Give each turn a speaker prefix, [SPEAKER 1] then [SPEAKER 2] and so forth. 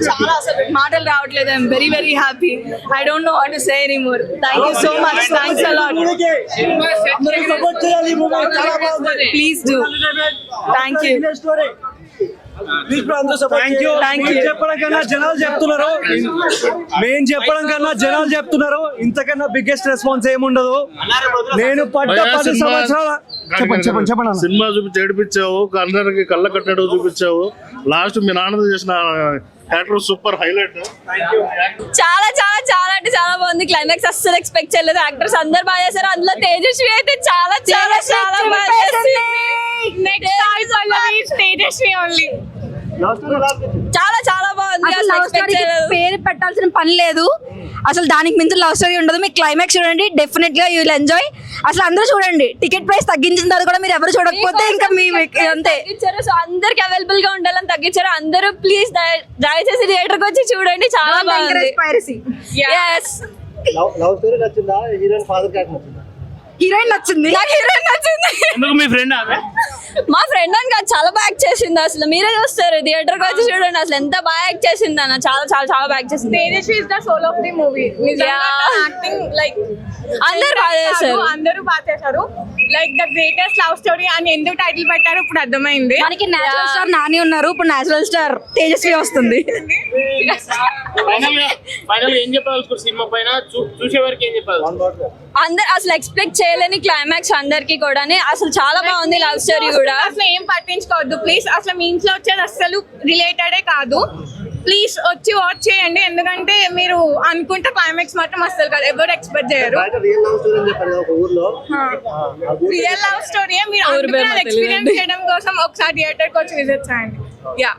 [SPEAKER 1] చాలా అసలు మాటలు రావట్లేదు. I'm very very happy. I don't know what to say anymore. Thank you so much. Thanks a lot. Please do. Thank you.
[SPEAKER 2] చెప్పడం కన్నా జనాలు చెప్తున్నారు, మేము చెప్పడం కన్నా జనాలు చెప్తున్నారు. ఇంతకన్నా బిగ్గెస్ట్ రెస్పాన్స్ ఏముండదు. నేను పడ్డ 10 సంవత్సరాల చెప్పండి
[SPEAKER 3] సినిమా చూపించి ఏడిపించావు, అందరికి కళ్ళ కట్టడం చూపించావు. లాస్ట్ మీ నాన్న చేసిన క్యారెక్టర్ సూపర్ హైలైట్.
[SPEAKER 4] చాలా చాలా చాలా అంటే చాలా బాగుంది. క్లైమాక్స్ అస్సలు ఎక్స్పెక్ట్ చేయలేదు. యాక్టర్స్ అందరు బాగా చేశారు. అందులో తేజస్వి అయితే చాలా చాలా చాలా బాగా చేసింది. చాలా చాలా బాగుంది.
[SPEAKER 5] పేరు పెట్టాల్సిన పని లేదు. అసలు దానికి మించి లవ్ స్టోరీ ఉండదు. మీకు క్లైమాక్స్ చూడండి, డెఫినెట్ గా యూ విల్ ఎంజాయ్. అసలు అందరూ చూడండి. టికెట్ ప్రైస్ తగ్గించిన తర్వాత కూడా మీరు ఎవరు చూడకపోతే ఇంకా మీ అంతే.
[SPEAKER 4] సో అందరికి అవైలబుల్ గా ఉండాలని తగ్గించారు. అందరూ ప్లీజ్ దయచేసి థియేటర్ కి వచ్చి చూడండి. చాలా బాగుంది.
[SPEAKER 5] హీరోయిన్ నచ్చింది.
[SPEAKER 4] నాకు హీరోయిన్ నచ్చింది.
[SPEAKER 3] మీ ఫ్రెండ్
[SPEAKER 4] మా ఫ్రెండ్ అని కాదు, చాలా బాగా యాక్ట్ చేసింది. అసలు మీరే చూస్తారు, థియేటర్ కి వచ్చి చూడండి. అసలు ఎంత బాగా యాక్ట్ చేసింది అన్న, చాలా చాలా చాలా బాగా యాక్ట్ చేసింది.
[SPEAKER 1] Tejaswi is the soul of the movie. Acting like
[SPEAKER 4] అందరూ బాగా చేశారు.
[SPEAKER 1] అందరూ బాగా చేశారు. Like the greatest love story అని ఎందుకు టైటిల్ పెట్టారు ఇప్పుడు అర్థమైంది.
[SPEAKER 5] మనకి నేచురల్ స్టార్ నాని ఉన్నారు, ఇప్పుడు నేచురల్ స్టార్ తేజస్వి వస్తుంది.
[SPEAKER 6] ఫైనల్ ఏం చెప్పాలి సినిమా పైన చూసే వరకు ఏం చెప్పాలి?
[SPEAKER 4] అందరు అసలు ఎక్స్పెక్ట్ చేయలేని క్లైమాక్స్ అందరికి కూడా. అసలు చాలా బాగుంది లవ్ స్టోరీ కూడా.
[SPEAKER 1] అసలు ఏం పట్టించుకోవద్దు ప్లీజ్. అసలు మీ ఇంట్లో వచ్చేది అసలు రిలేటెడే కాదు. ప్లీజ్ వచ్చి వాచ్ చేయండి. ఎందుకంటే మీరు అనుకుంటే క్లైమాక్స్ మాత్రం అసలు కాదు, ఎవరు ఎక్స్పెక్ట్ చేయరు. రియల్ లవ్ స్టోరీ మీరు ఎక్స్పీరియన్స్ చేయడం కోసం ఒకసారి థియేటర్ కి వచ్చి విజిట్ చేయండి. యా